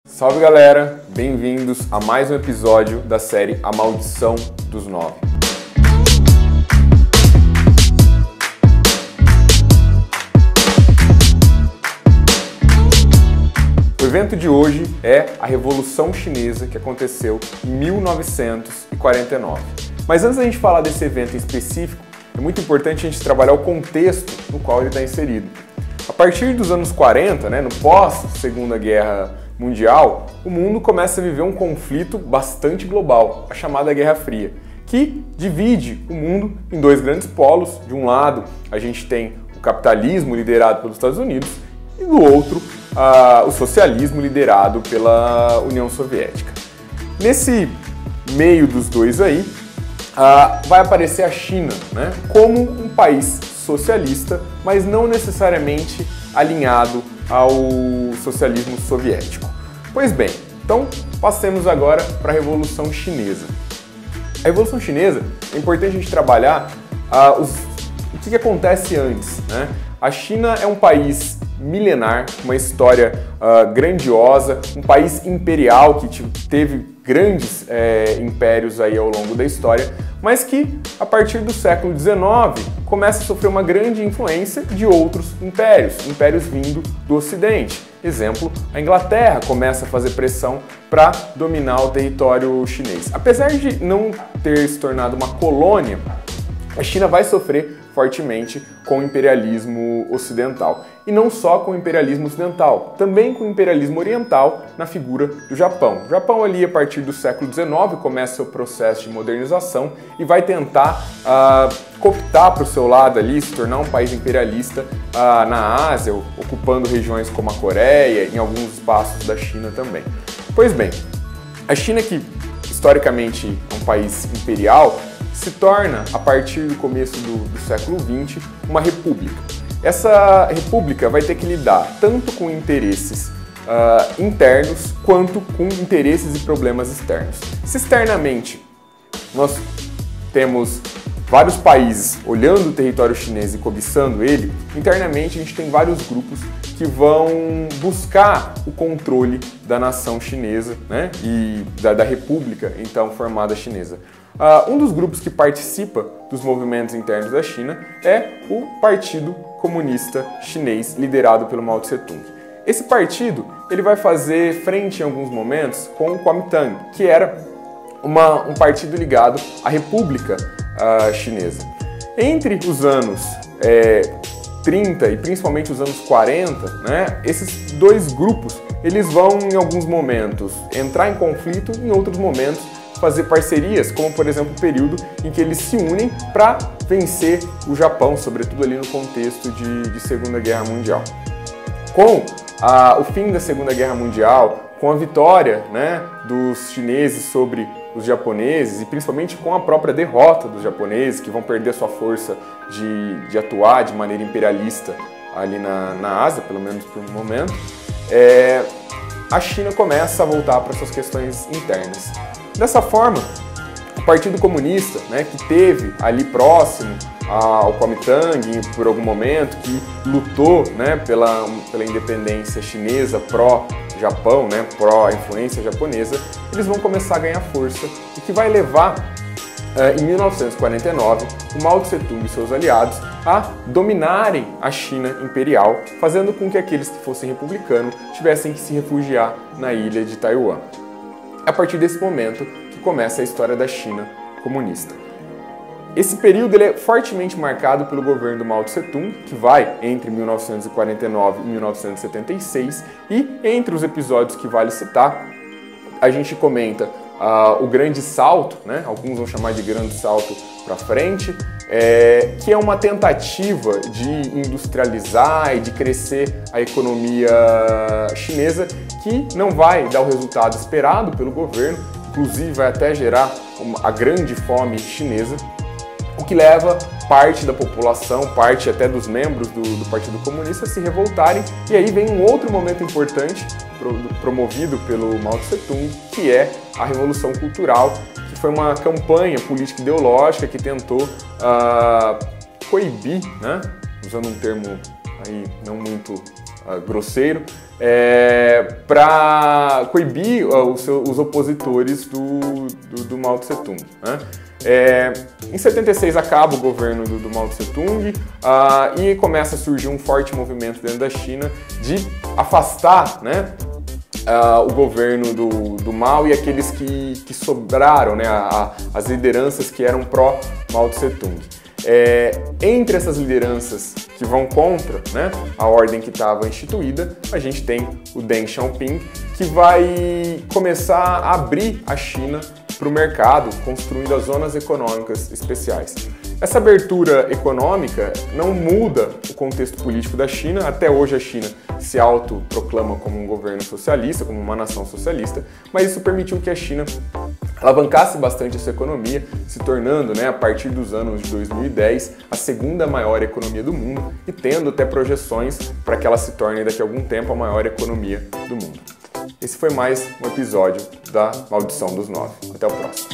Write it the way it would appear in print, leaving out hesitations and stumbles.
Salve galera, bem-vindos a mais um episódio da série A Maldição dos Nove. O evento de hoje é a Revolução Chinesa que aconteceu em 1949. Mas antes da gente falar desse evento em específico, é muito importante a gente trabalhar o contexto no qual ele está inserido. A partir dos anos 40, no pós-Segunda Guerra Mundial, o mundo começa a viver um conflito bastante global, a chamada Guerra Fria, que divide o mundo em dois grandes polos. De um lado, a gente tem o capitalismo liderado pelos Estados Unidos e do outro, o socialismo liderado pela União Soviética. Nesse meio dos dois aí, vai aparecer a China, como um país socialista, mas não necessariamente alinhado ao socialismo soviético. Pois bem, então passemos agora para a Revolução Chinesa. A Revolução Chinesa, é importante a gente trabalhar o que acontece antes. A China é um país milenar, uma história grandiosa, um país imperial que teve grandes impérios aí ao longo da história, mas que a partir do século XIX começa a sofrer uma grande influência de outros impérios vindo do Ocidente. Exemplo, a Inglaterra começa a fazer pressão para dominar o território chinês. Apesar de não ter se tornado uma colônia, a China vai sofrer fortemente com o imperialismo ocidental. E não só com o imperialismo ocidental, também com o imperialismo oriental na figura do Japão. O Japão ali, a partir do século XIX, começa o processo de modernização e vai tentar cooptar para o seu lado ali, se tornar um país imperialista na Ásia, ocupando regiões como a Coreia, em alguns espaços da China também. Pois bem, a China, que historicamente é um país imperial, se torna, a partir do começo do século XX, uma república. Essa república vai ter que lidar tanto com interesses internos quanto com interesses e problemas externos. Se externamente nós temos vários países olhando o território chinês e cobiçando ele, internamente a gente tem vários grupos que vão buscar o controle da nação chinesa, e da república então formada chinesa. Um dos grupos que participa dos movimentos internos da China é o Partido Comunista Chinês, liderado pelo Mao Tse-tung. Esse partido ele vai fazer frente em alguns momentos com o Kuomintang, que era um partido ligado à República Chinesa. Entre os anos 30 e principalmente os anos 40, esses dois grupos eles vão em alguns momentos entrar em conflito, em outros momentos fazer parcerias, como por exemplo o período em que eles se unem para vencer o Japão, sobretudo ali no contexto de Segunda Guerra Mundial. Com o fim da Segunda Guerra Mundial, com a vitória dos chineses sobre os japoneses e principalmente com a própria derrota dos japoneses, que vão perder sua força de atuar de maneira imperialista ali na Ásia, pelo menos por um momento, a China começa a voltar para suas questões internas. Dessa forma, o Partido Comunista, que teve ali próximo ao Kuomintang por algum momento, que lutou pela independência chinesa pró-Japão, pró-influência japonesa, eles vão começar a ganhar força, o que vai levar, em 1949, o Mao Tse-tung e seus aliados a dominarem a China imperial, fazendo com que aqueles que fossem republicanos tivessem que se refugiar na ilha de Taiwan. A partir desse momento que começa a história da China comunista. Esse período ele é fortemente marcado pelo governo do Mao Tse-tung, que vai entre 1949 e 1976, e entre os episódios que vale citar, a gente comenta o grande salto, alguns vão chamar de grande salto para frente, que é uma tentativa de industrializar e de crescer a economia chinesa, que não vai dar o resultado esperado pelo governo, inclusive vai até gerar a grande fome chinesa, o que leva parte da população, parte até dos membros do Partido Comunista a se revoltarem, e aí vem um outro momento importante promovido pelo Mao Tse-tung, que é a Revolução Cultural, que foi uma campanha política ideológica que tentou coibir, usando um termo aí não muito grosseiro, para coibir os opositores do Mao Tse-tung, né? Em 76 acaba o governo do Mao Tse-tung e começa a surgir um forte movimento dentro da China de afastar, né, o governo do Mao e aqueles que sobraram, né, as lideranças que eram pró-Mao Tse-tung. Entre essas lideranças que vão contra, né, a ordem que estava instituída, a gente tem o Deng Xiaoping, que vai começar a abrir a China para o mercado, construindo as zonas econômicas especiais. Essa abertura econômica não muda o contexto político da China. Até hoje a China se autoproclama como um governo socialista, como uma nação socialista, mas isso permitiu que a China alavancasse bastante a sua economia, se tornando, né, a partir dos anos de 2010, a segunda maior economia do mundo e tendo até projeções para que ela se torne daqui a algum tempo a maior economia do mundo. Esse foi mais um episódio da Maldição dos Nove. Até o próximo.